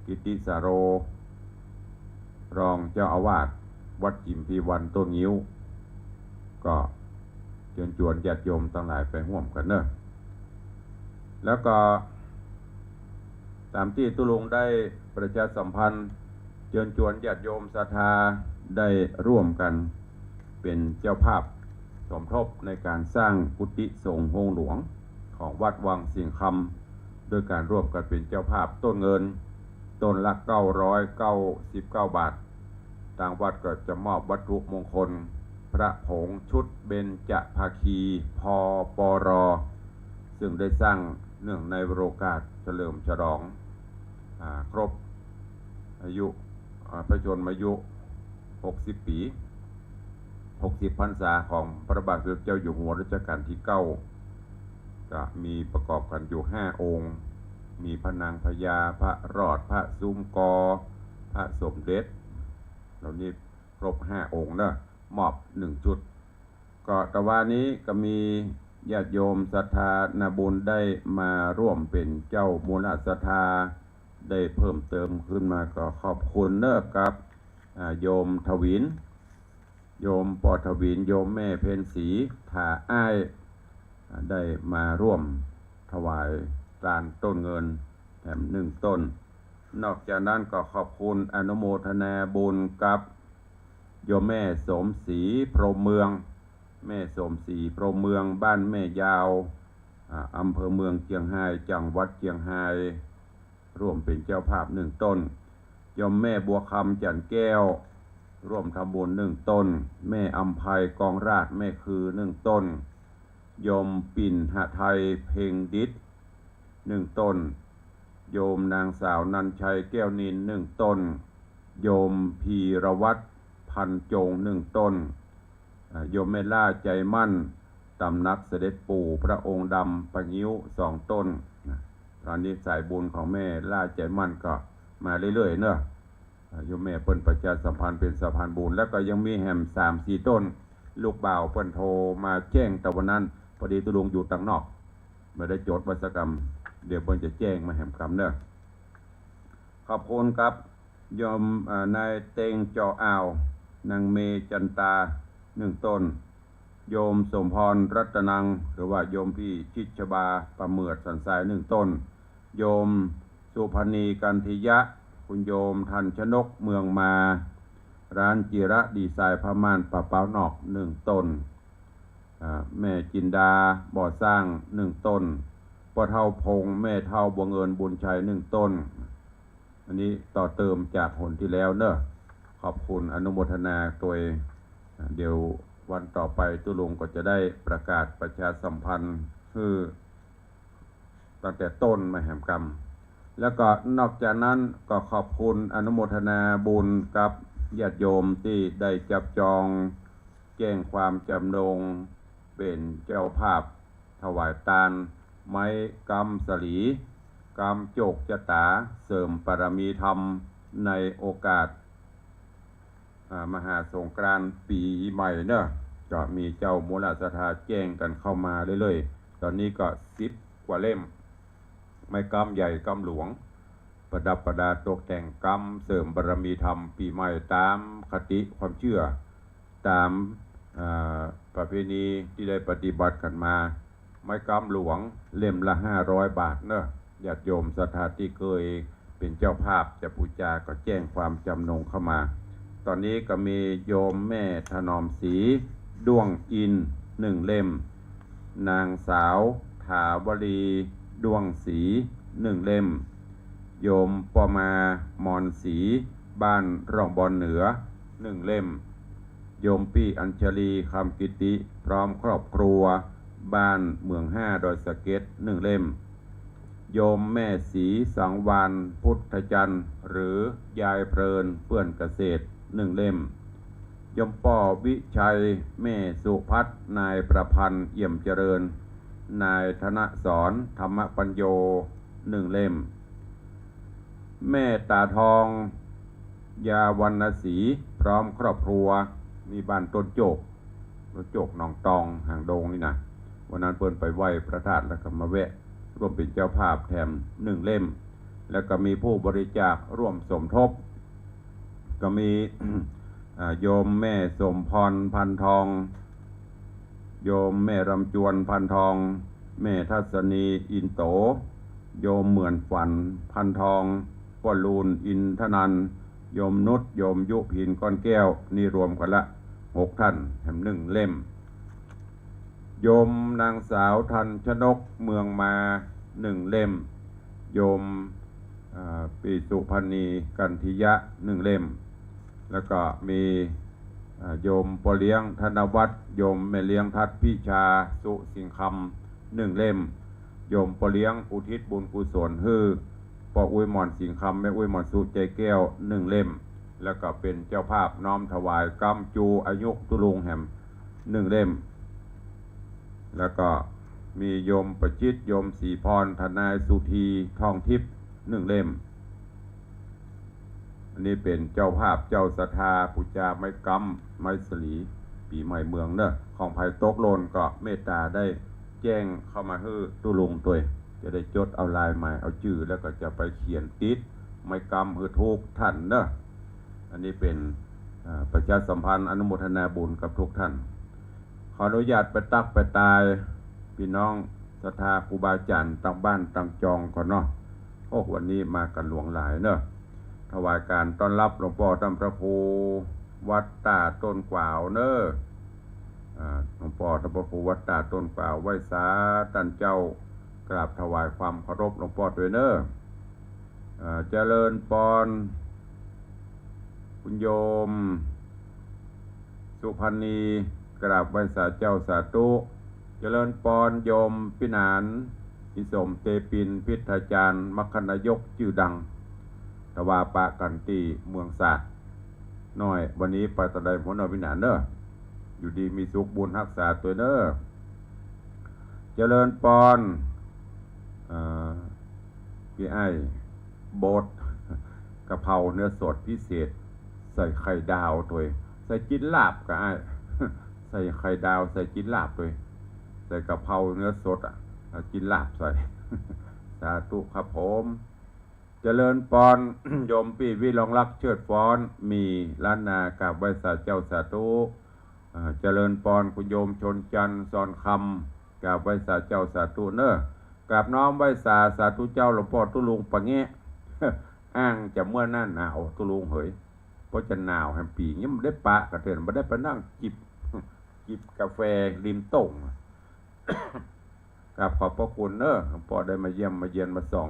กิติสาโรรองเจ้าอาวาสวัดจิมพีวันต้นงิ้วก็เชิญชวนญาติโยมทั้งหลายไปร่วมกันเนอะแล้วก็ตามที่ตุลุงได้ประชาสัมพันธ์เชิญชวนญาติโยมศรัทธาได้ร่วมกันเป็นเจ้าภาพสมทบในการสร้างกุฏิสงฆ์โฮงหลวงของวัดวังสิงห์คำโดยการร่วมกันเป็นเจ้าภาพต้นเงินต้นละ999 บาททางวัดก็จะมอบวัตถุมงคลพระผงชุดเบญจภาคีพปรซึ่งได้สร้างเนื่องในโอกาสเฉลิมฉลองครบอายุพระชนมายุ60 ปี60 พรรษาของพระบาทสมเด็จเจ้าอยู่หัวรัชกาลที่ 9ก็มีประกอบกันอยู่5 องค์มีพระนางพญาพระรอดพระซุ้มกอพระสมเด็จเหล่านี้ครบ5 องค์นะมอบ1 ชุดก็แต่วันนี้ก็มีญาติโยมศรัทธานาบุญได้มาร่วมเป็นเจ้ามูลศรัทธาได้เพิ่มเติมขึ้นมาก็ขอบคุณเนอะกับโยมทวินโยมปอทวินโยมแม่เพ็ญศรีถาอ้ายได้มาร่วมถวายทานต้นเงินแถม1 ต้นนอกจากนั้นก็ขอบคุณอนุโมทนาบุญกับโยมแม่สมศรีพรหมเมืองแม่สมศรีพรหมเมืองบ้านแม่ยาวอำเภอเมืองเชียงรายจังหวัดเชียงรายร่วมเป็นเจ้าภาพ1 ต้นโยมแม่บัวคำจันแก้วร่วมทำบุญ1 ต้นแม่อำไพกองราชแม่คือ1 ต้นโยมปิ่นหไทยเพ็งดิษ1 ต้นโยมนางสาวนันชัยแก้วนิน1 ต้นโยมพีรวัตรพันจง1 ต้นโยมแม่ล่าใจมั่นตำนักเสด็จปู่พระองค์ดำปะงิ้ว2 ต้นตอนนี้สายบุญของแม่ล่าใจมั่นก็มาเรื่อยๆเนอะโยมแม่เปิ้นประชาสัมพันธ์เป็นสะพานบุญแล้วก็ยังมีแฮม3-4 ต้นลูกบ่าวเปิ้นโทรมาแจ้งแต่วันนั้นพอดีตุลุงอยู่ต่างนอกไม่ได้จดวัสกรรมเดี๋ยวเปิ้นจะแจ้งมาแฮมคำเนอะขอบคุณครับโยมนายเต็งจออ่าวนางเมจันตา1 ต้นโยมสมพรรัตนังหรือว่าโยมพี่ชิชบาประเมือดสันทราย1 ต้นโยมสุพณีกันทิยะคุณโยมทันชนกเมืองมาร้านจิระดีไซน์พม่านป่าเป้านอก1 ต้นแม่จินดาบ่อสร้าง1 ต้น พ่อเฒ่าพงแม่เฒ่าบัวเงินบุญชัย1 ต้นอันนี้ต่อเติมจากหนที่แล้วเนอะขอบคุณอนุโมทนาตัวเองเดี๋ยววันต่อไปตุลุงก็จะได้ประกาศประชาสัมพันธ์คือตั้งแต่ต้นมหกรรมแล้วก็นอกจากนั้นก็ขอบคุณอนุโมทนาบุญกับญาติโยมที่ได้จับจองแจ้งความจำนงเป็นเจ้าภาพถวายทานไม้กำสลีกำโจกจตาเสริมปรมีธรรมในโอกาสมหาสงกรานต์ปีใหม่เนอะก็มีเจ้ามูลศรัทธาแจ้งกันเข้ามาเรื่อยๆตอนนี้ก็10 กว่าเล่มไม้กำใหญ่กำหลวงประดับประดาตกแต่งกำเสริมบารมีธรรมปีใหม่ตามคติความเชื่อตามประเพณีที่ได้ปฏิบัติกันมาไม้กำหลวงเล่มละ500 บาทเนอะญาติโยมศรัทธาที่เคยเป็นเจ้าภาพจะบูชาก็แจ้งความจำนงเข้ามาตอนนี้ก็มีโยมแม่ถนอมศรีด้วงอิน1 เล่มนางสาวถาวลีด้วงศรี1 เล่มโยมปอมามอนศรีบ้านร่องบอนเหนือ1 เล่มโยมปี้อัญชลีคำกิติพร้อมครอบครัวบ้านเมือง5 ดอยสะเก็ด1 เล่มโยมแม่ศรีสังวานพุทธจันทร์หรือยายเพลินเพื่อนเกษตร1 เล่มโยมป่อวิชัยแม่สุพัฒน์นายประพันธ์เอี่ยมเจริญนายธนสรธรรมปัญโย1 เล่มแม่ตาทองยาวรรณศรีพร้อมครอบครัวมีบ้านต้นโจกหนองตองห่างดงนี่นะวันนั้นเพิ่นไปไหว้พระธาตุแล้วก็มาแวะร่วมเป็นเจ้าภาพแถม1 เล่มแล้วก็มีผู้บริจาคร่วมสมทบก็มี โยมแม่สมพรพันทองโยมแม่รำจวนพันทองแม่ทัศนีอินโตโยมเหมือนฝันพันทองพ่อลูนอินทนันโยมนุชโยมยุพินก้อนแก้วนี่รวมกันละ6 ท่านแถม1 เล่มโยมนางสาวทันชนกเมืองมา1 เล่มโยมปีสุพรรณีกันทิยะ1 เล่มแล้วก็มีโยมปอเลี้ยงธนวัฒน์โยมแม่เลี้ยงทัดพิชาสุสิงคำ1 เล่มโยมปอเลี้ยงอุทิศบุญกุศลฮือปออุ้ยหมอนสิงคำแม่อุ้ยหมอนสุใจแก้ว1 เล่มแล้วก็เป็นเจ้าภาพน้อมถวายกำจูอายุตุลุงแหม1 เล่มแล้วก็มีโยมประจิตโยมศรีพรทนายสุธีทองทิพย์1 เล่มอันนี้เป็นเจ้าภาพเจ้าศรัทธาปุจจาไม้กำไม้สลีปีใหม่เมืองเนอะของภัยตกโลนก็เมตตาได้แจ้งเข้ามาให้ตุลุงตัวจะได้จดเอาลายใหม่เอาชื่อแล้วก็จะไปเขียนติดไม้กำให้ทุกท่านเนอะอันนี้เป็นประชาสัมพันธ์อนุโมทนาบุญกับทุกท่านขออนุญาตไปตักไปตายพี่น้องศรัทธาครูบาอาจารย์ตั้งบ้านตั้งจองก่อนเนาะโอ้วันนี้มากันหลวงหลายเนอะถวายการต้อนรับหลวงพ่อท่านพระครูวัดตาต้นกวาวเนอะหลวงพ่อท่านพระครูวัดตาต้นกวาวไหว้สาท่านเจ้ากราบถวายความเคารพหลวงพ่อด้วยเนอะเจริญปอนคุณโยมสุพรรณีกราบไหว้สาเจ้าสาธุเจริญปอนโยมพินานพิสมเตปินพิทาจารย์มัคคนายกชื่อดังตวาปะกันตีเมืองศาสตร์น้อยวันนี้ไปตะไดผลเอาพินานเนอะอยู่ดีมีสุขบุญรักษาตัวเนอะเจริญปอนพี่ไอ้โบดกะเพราเนื้อสดพิเศษใส่ไข่ดาวตัวใส่จิ้นลาบกับไอ้ใส่ไข่ดาวใส่จิ้นลาบตัวใส่กะเพราเนื้อสดจิ้นลาบใส่สาธุครับผมเจริญปอนโยมปีวิรองรักเชิดฟ้อนมีล้านนากราบไหว้สาเจ้าสาธุเจริญปอนคุณโยมชนจันทร์สอนคำกราบไหว้สาเจ้าสาธุเนอะกราบน้อมไหว้สาธุเจ้าหลวงพ่อตุลุงปะแงะอ้างจะเมื่อหน้าหนาวตุลุงเหยเพราะจะหนาวแฮมปีงี้มันได้ปะกระเทือนมันได้ไปนั่งจิบกาแฟริมโต่งก ครับขอบพระคุณเนอะหลวงพ่อได้มาเยี่ยมมาเยียนมาส่อง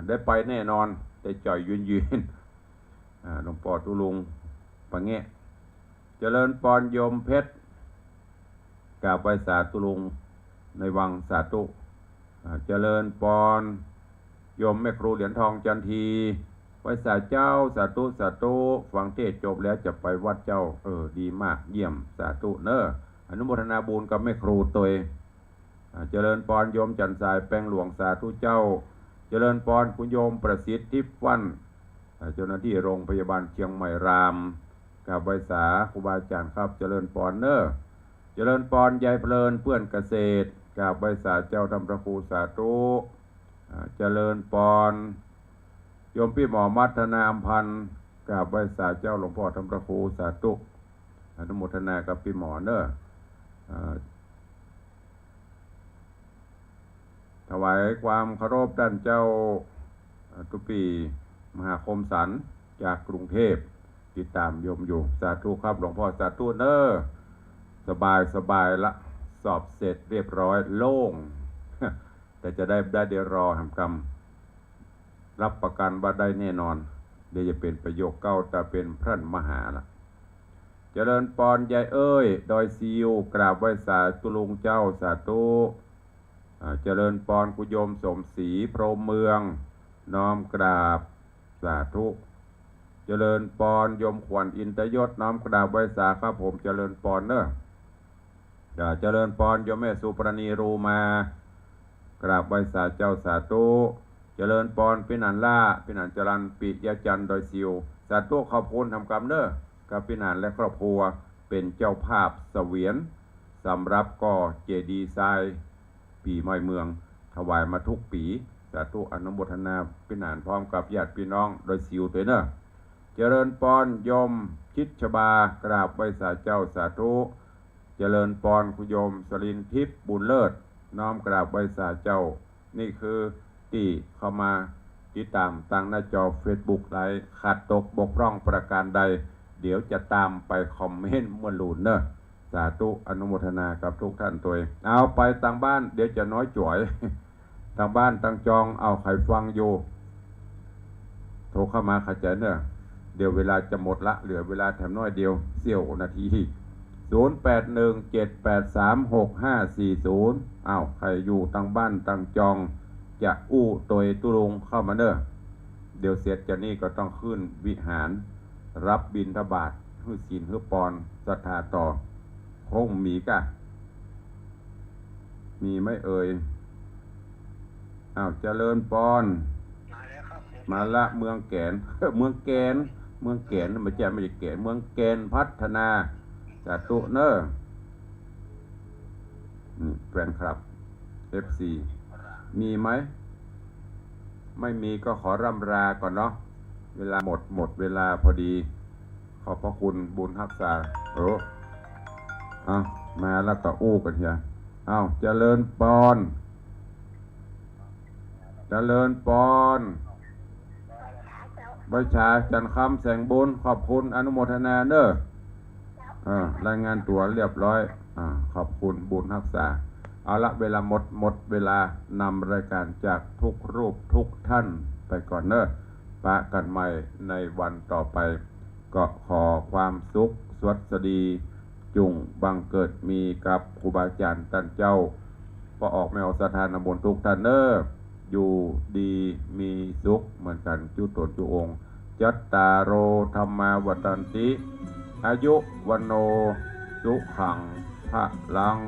ได้ไปแน่นอนได้จ่อยยืนหลวงพ่อตุลุงปังเงะเจริญปอนโยมเพชรกราบไหว้สาธุลุงในวังสาธุเจริญปอนโยมแม่ครูเหรียญทองจันทีไหว้สาเจ้าสาธุสาธุฟังเทศจบแล้วจะไปวัดเจ้าดีมากเยี่ยมสาธุเนอะอนุโมทนาบุญกับแม่ครูตัวเจริญปอนโยมจันทรายแป้งหลวงสาธุเจ้าเจริญปอนคุณโยมประสิทธิ์ทิพย์วันเจ้าหน้าที่โรงพยาบาลเชียงใหม่รามกับใบษาครูบาอาจารย์ครับเจริญปอนเนอร์เจริญปอนยายเพลินเพื่อนเกษตรกับใบษาเจ้าธรรมพระครูสาธุเจริญปอนโยมพี่หมอมัฒนาอำพันธ์กับใบษาเจ้าหลวงพ่อธรรมพระครูสาธุอนุโมทนากับพี่หมอเนอร์ถวายความเคารพด้านเจ้าตุปีมหาคมสันจากกรุงเทพติดตามโยมอยู่สาธุครับหลวงพ่อสาธุเนอสบายละสอบเสร็จเรียบร้อยโล่ง แต่จะได้เดี๋ยวรอทำกรรมรับประกันว่าได้แน่นอนเดี๋ยวจะเป็นประโยคเก้าแต่เป็นพระมหาละเจริญปอนยายเอ้ยดอยซิวกราบไหว้สาธุลุงเจ้าสาธุเจริญปอนกุโยมสมศรีพรหมเมืองน้อมกราบสาธุเจริญปอนโยมขวัญอินทยศน้อมกราบไหว้สาครับผมเจริญปอนเนอะเจริญปอนโยมแม่สุปรณีรูมากราบไหว้สาเจ้าสาธุเจริญปอนพินันล่าพินันจรันปิยจันทร์ดอยซิวสาธุขอบคุณทำกรรมเนอะกับพินันและครอบครัวเป็นเจ้าภาพเสวียนสำรับก่อเจดีย์ทรายปีใหม่เมืองถวายมาทุกปีสาธุอนุโมทนาพินานพร้อมกับญาติพี่น้องโดยซิวตัวเนอะเจริญปอนโยมชิดชบากราบไหว้สาเจ้าสาธุเจริญปอนคุณโยมสลินทิพย์บุญเลิศน้อมกราบไหว้สาเจ้านี่คือที่เข้ามาติดตามทางหน้าจอ Facebook ไลฟ์ขาดตกบกพร่องประการใดเดี๋ยวจะตามไปคอมเมนต์มวลลูนเนอะสาธุอนุโมทนากับทุกท่านตัวเองเอาไปต่างบ้านเดี๋ยวจะน้อยจ่วยต่างบ้านต่างจองเอาใครฟังอยู่โทรเข้ามาขจายเนอะเดี๋ยวเวลาจะหมดละเหลือเวลาแถมน้อยเดียวเสี้ยวนาที0817836540อ้าวใครอยู่ต่างบ้านต่างจองจะอู้ตัวตุลุงเข้ามาเนอะเดี๋ยวเสร็จจากนี้ก็ต้องขึ้นวิหารรับบิณฑบาตฮือศีลฮือปอนศรัทธาต่อคงมีกะมีไม่เอ่ยอ้าวเจริญปอนมาละเมืองแกน เมืองแกนไม่ใช่แกนเมืองแกนพัฒนาสาธุเนอแฟนคลับ FC มีไหมไม่มีก็ขอร่ำลาก่อนเนาะเวลาหมดเวลาพอดีขอบพระคุณบุญรักษามาแล้วก็อู้กันเฮียเจริญปอนบัญชาจันคำแสงบุญขอบคุณอนุโมทนาเนอะรายงานตัวเรียบร้อยขอบคุณบุญรักษาเอาละเวลาหมดเวลานำรายการจากทุกรูปทุกท่านไปก่อนเนอะปะกันใหม่ในวันต่อไปก็ขอความสุขสวัสดีจุงบังเกิดมีกับครูบาอาจารย์ท่านเจ้าพอออกไม่ออกสถานบนทุกท่านเนอะอยู่ดีมีสุขเหมือนกันจุตนจุองค์จัตตาโรธรรมาวัฏันติอายุวันโนสุขังพะลัง